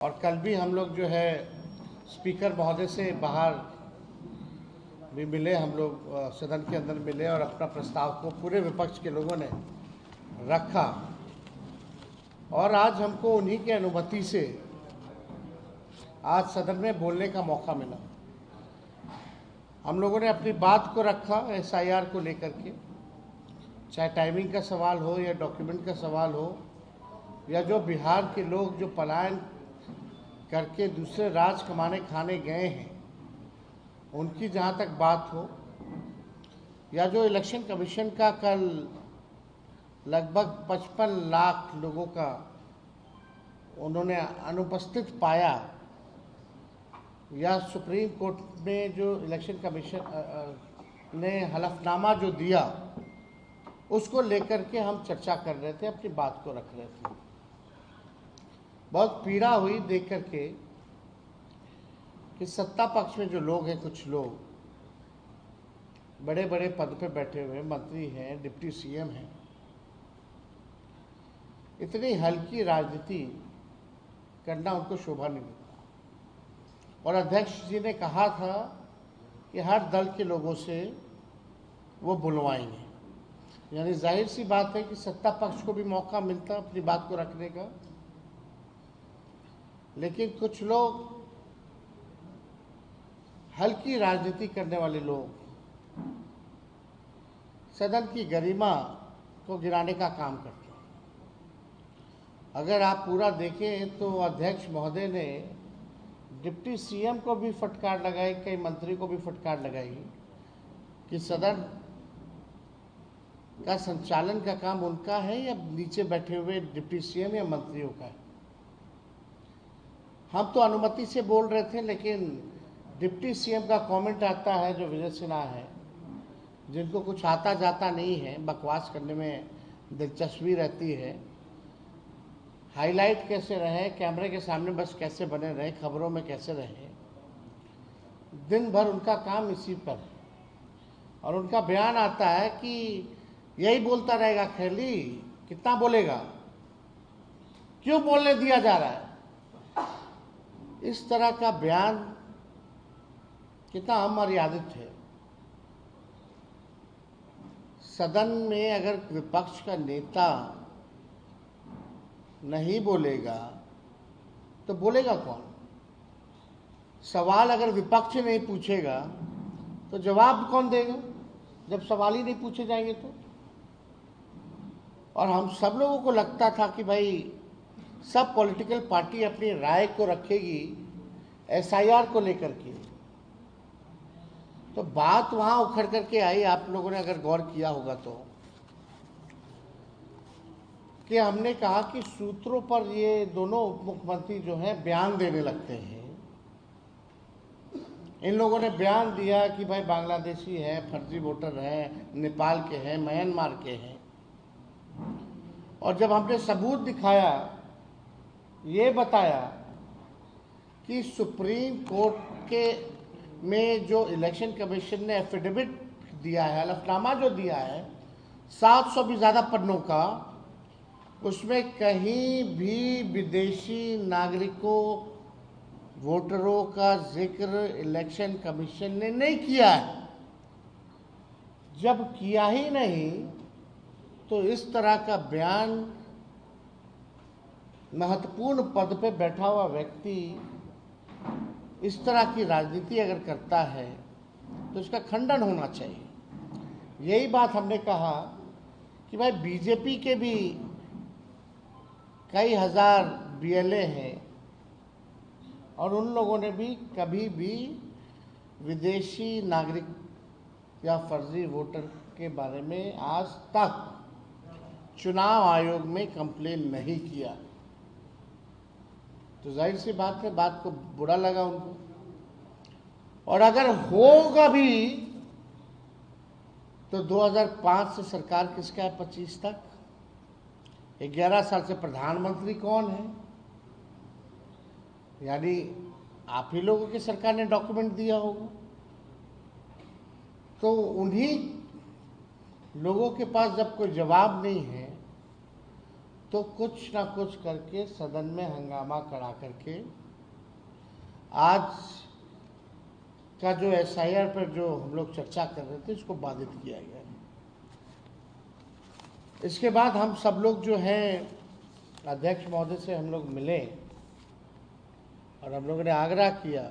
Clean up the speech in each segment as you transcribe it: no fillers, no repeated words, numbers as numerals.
और कल भी हम लोग जो है स्पीकर महोदय से बाहर भी मिले, हम लोग सदन के अंदर मिले और अपना प्रस्ताव को पूरे विपक्ष के लोगों ने रखा और आज हमको उन्हीं की अनुमति से आज सदन में बोलने का मौका मिला। हम लोगों ने अपनी बात को रखा एसआईआर को लेकर के, चाहे टाइमिंग का सवाल हो या डॉक्यूमेंट का सवाल हो या जो बिहार के लोग जो पलायन करके दूसरे राज्य कमाने खाने गए हैं उनकी जहाँ तक बात हो, या जो इलेक्शन कमीशन का कल लगभग 55 लाख लोगों का उन्होंने अनुपस्थित पाया, या सुप्रीम कोर्ट में जो इलेक्शन कमीशन ने हलफनामा जो दिया उसको लेकर के हम चर्चा कर रहे थे, अपनी बात को रख रहे थे। बहुत पीड़ा हुई देख करके कि सत्ता पक्ष में जो लोग हैं, कुछ लोग बड़े बड़े पद पे बैठे हुए मंत्री हैं, डिप्टी सीएम हैं, इतनी हल्की राजनीति करना उनको शोभा नहीं देता। और अध्यक्ष जी ने कहा था कि हर दल के लोगों से वो बुलवाएंगे, यानी जाहिर सी बात है कि सत्ता पक्ष को भी मौका मिलता अपनी बात को रखने का। लेकिन कुछ लोग हल्की राजनीति करने वाले लोग सदन की गरिमा को गिराने का काम करते हैं। अगर आप पूरा देखें तो अध्यक्ष महोदय ने डिप्टी सीएम को भी फटकार लगाई, कई मंत्री को भी फटकार लगाई कि सदन का संचालन का काम उनका है या नीचे बैठे हुए डिप्टी सीएम या मंत्रियों का है। हम तो अनुमति से बोल रहे थे, लेकिन डिप्टी सीएम का कमेंट आता है जो विजय सिन्हा है, जिनको कुछ आता जाता नहीं है, बकवास करने में दिलचस्पी रहती है, हाईलाइट कैसे रहे, कैमरे के सामने बस कैसे बने रहे, खबरों में कैसे रहे, दिन भर उनका काम इसी पर है। और उनका बयान आता है कि यही बोलता रहेगा, खैली कितना बोलेगा, क्यों बोलने दिया जा रहा है। इस तरह का बयान कितना अमर्यादित है। सदन में अगर विपक्ष का नेता नहीं बोलेगा तो बोलेगा कौन? सवाल अगर विपक्ष नहीं पूछेगा तो जवाब कौन देगा, जब सवाल ही नहीं पूछे जाएंगे तो। और हम सब लोगों को लगता था कि भाई सब पॉलिटिकल पार्टी अपनी राय को रखेगी एसआईआर को लेकर के, तो बात वहां उखड़ करके आई। आप लोगों ने अगर गौर किया होगा तो कि हमने कहा कि सूत्रों पर ये दोनों उप मुख्यमंत्री जो हैं बयान देने लगते हैं। इन लोगों ने बयान दिया कि भाई बांग्लादेशी हैं, फर्जी वोटर हैं, नेपाल के हैं, म्यांमार के हैं। और जब हमने सबूत दिखाया, ये बताया कि सुप्रीम कोर्ट के में जो इलेक्शन कमीशन ने एफिडेविट दिया है, हलफनामा जो दिया है 700 भी ज़्यादा पन्नों का, उसमें कहीं भी विदेशी नागरिकों वोटरों का जिक्र इलेक्शन कमीशन ने नहीं किया है। जब किया ही नहीं तो इस तरह का बयान महत्वपूर्ण पद पे बैठा हुआ व्यक्ति इस तरह की राजनीति अगर करता है तो इसका खंडन होना चाहिए। यही बात हमने कहा कि भाई बीजेपी के भी कई हजार बीएलए हैं और उन लोगों ने भी कभी भी विदेशी नागरिक या फर्जी वोटर के बारे में आज तक चुनाव आयोग में कंप्लेन नहीं किया। तो जाहिर सी बात है, बात को बुरा लगा उनको। और अगर होगा भी तो 2005 से सरकार किसका है 25 तक, 11 साल से प्रधानमंत्री कौन है? यानी आप ही लोगों की सरकार ने डॉक्यूमेंट दिया होगा। तो उन्हीं लोगों के पास जब कोई जवाब नहीं है तो कुछ ना कुछ करके सदन में हंगामा करा करके आज का जो एसआईआर पर जो हम लोग चर्चा कर रहे थे उसको बाधित किया गया। इसके बाद हम सब लोग जो हैं अध्यक्ष महोदय से हम लोग मिले और हम लोगों ने आग्रह किया,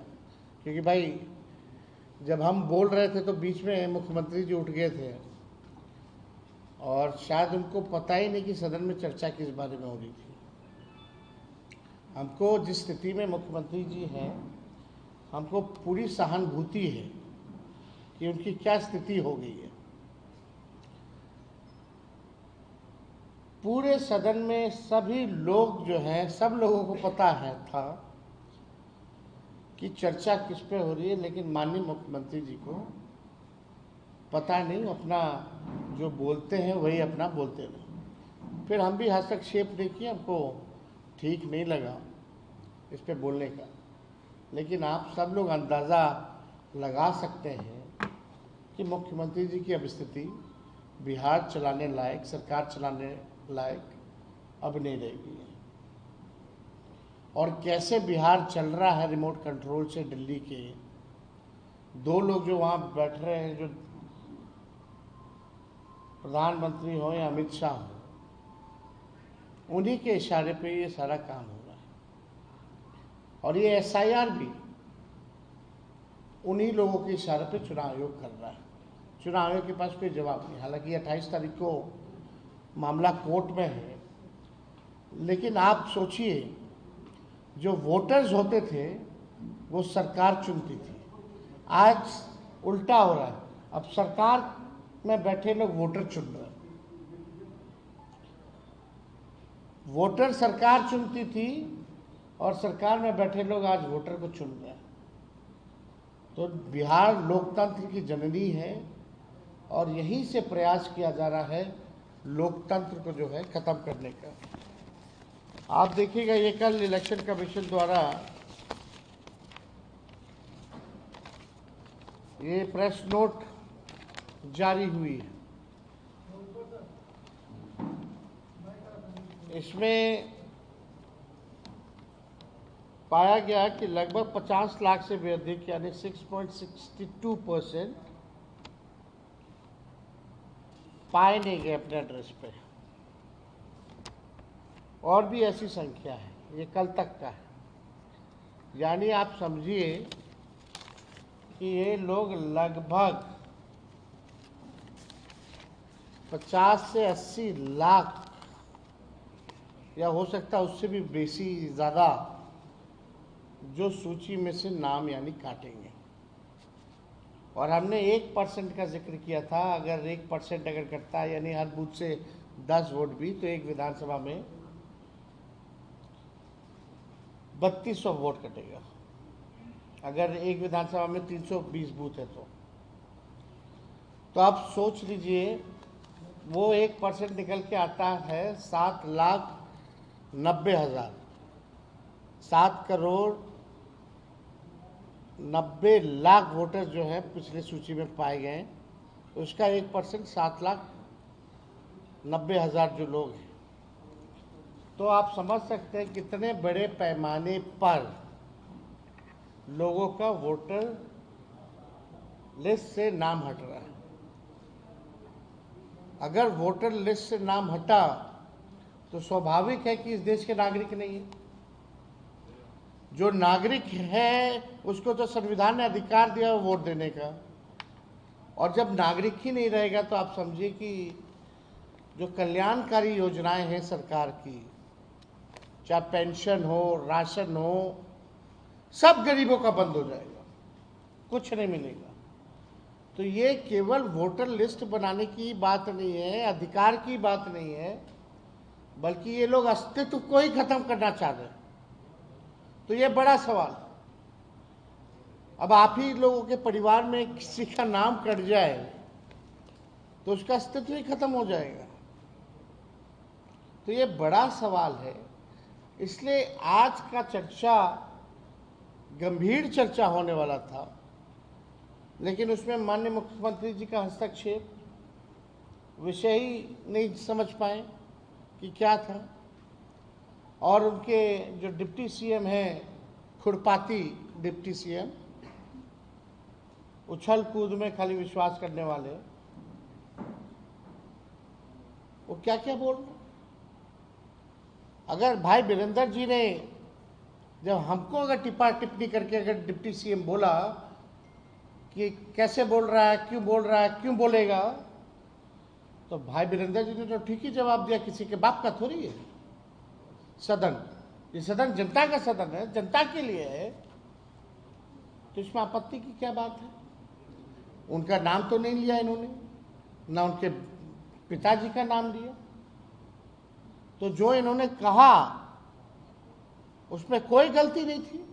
क्योंकि भाई जब हम बोल रहे थे तो बीच में मुख्यमंत्री जी उठ गए थे और शायद उनको पता ही नहीं कि सदन में चर्चा किस बारे में हो रही थी। हमको जिस स्थिति में मुख्यमंत्री जी हैं, हमको पूरी सहानुभूति है कि उनकी क्या स्थिति हो गई है। पूरे सदन में सभी लोग जो हैं, सब लोगों को पता है था कि चर्चा किस पे हो रही है, लेकिन माननीय मुख्यमंत्री जी को पता नहीं, अपना जो बोलते हैं वही अपना बोलते रहे। फिर हम भी हस्तक्षेप नहीं किए, हमको ठीक नहीं लगा इस पे बोलने का, लेकिन आप सब लोग अंदाज़ा लगा सकते हैं कि मुख्यमंत्री जी की अब स्थिति बिहार चलाने लायक, सरकार चलाने लायक अब नहीं रहेगी। और कैसे बिहार चल रहा है रिमोट कंट्रोल से दिल्ली के दो लोग जो वहाँ बैठ रहे हैं, जो प्रधानमंत्री हो या अमित शाह हो, उन्हीं के इशारे पे ये सारा काम हो रहा है। और ये एसआईआर भी उन्हीं लोगों के इशारे पे चुनाव आयोग कर रहा है। चुनाव आयोग के पास कोई जवाब नहीं। हालांकि 28 तारीख को मामला कोर्ट में है, लेकिन आप सोचिए, जो वोटर्स होते थे वो सरकार चुनती थी, आज उल्टा हो रहा है। अब सरकार में बैठे लोग वोटर चुन रहे हैं। वोटर सरकार चुनती थी और सरकार में बैठे लोग आज वोटर को चुन रहे हैं। तो बिहार लोकतंत्र की जननी है और यहीं से प्रयास किया जा रहा है लोकतंत्र को जो है खत्म करने का। आप देखिएगा, ये कल इलेक्शन कमीशन द्वारा ये प्रेस नोट जारी हुई है। इसमें पाया गया कि लगभग 50 लाख से भी अधिक यानी 6.62% पाए नहीं गए अपने एड्रेस पे। और भी ऐसी संख्या है, ये कल तक का है। यानी आप समझिए कि ये लोग लगभग 50 से 80 लाख या हो सकता है उससे भी बेसी ज़्यादा जो सूची में से नाम यानी काटेंगे। और हमने 1% का जिक्र किया था। अगर 1% अगर कटता है यानी हर बूथ से 10 वोट भी, तो एक विधानसभा में 3200 वोट कटेगा। अगर एक विधानसभा में 320 बूथ है तो आप सोच लीजिए, वो 1% निकल के आता है 7,90,000, 7,90,00,000 वोटर जो है पिछले सूची में पाए गए। उसका 1% 7,90,000 जो लोग हैं, तो आप समझ सकते हैं कितने बड़े पैमाने पर लोगों का वोटर लिस्ट से नाम हट रहा है। अगर वोटर लिस्ट से नाम हटा तो स्वाभाविक है कि इस देश के नागरिक नहीं है। जो नागरिक है उसको तो संविधान ने अधिकार दिया है वोट देने का, और जब नागरिक ही नहीं रहेगा तो आप समझिए कि जो कल्याणकारी योजनाएं हैं सरकार की, चाहे पेंशन हो, राशन हो, सब गरीबों का बंद हो जाएगा, कुछ नहीं मिलेगा। तो ये केवल वोटर लिस्ट बनाने की बात नहीं है, अधिकार की बात नहीं है, बल्कि ये लोग अस्तित्व को ही खत्म करना चाह रहे हैं। तो ये बड़ा सवाल। अब आप ही लोगों के परिवार में किसी का नाम कट जाए तो उसका अस्तित्व ही खत्म हो जाएगा। तो ये बड़ा सवाल है। इसलिए आज का चर्चा गंभीर चर्चा होने वाला था, लेकिन उसमें माननीय मुख्यमंत्री जी का हस्तक्षेप, विषय ही नहीं समझ पाए कि क्या था। और उनके जो डिप्टी सीएम हैं, खुरपाती डिप्टी सीएम, उछल कूद में खाली विश्वास करने वाले, वो क्या क्या बोल रहे। अगर भाई वीरेंद्र जी ने जब हमको अगर टिप्पणी करके अगर डिप्टी सीएम बोला कि कैसे बोल रहा है, क्यों बोल रहा है, क्यों बोलेगा, तो भाई वीरेंद्र जी ने तो ठीक ही जवाब दिया। किसी के बाप का थोड़ी है सदन, ये सदन जनता का सदन है, जनता के लिए है, तो इसमें आपत्ति की क्या बात है। उनका नाम तो नहीं लिया इन्होंने, ना उनके पिताजी का नाम लिया। तो जो इन्होंने कहा उसमें कोई गलती नहीं थी।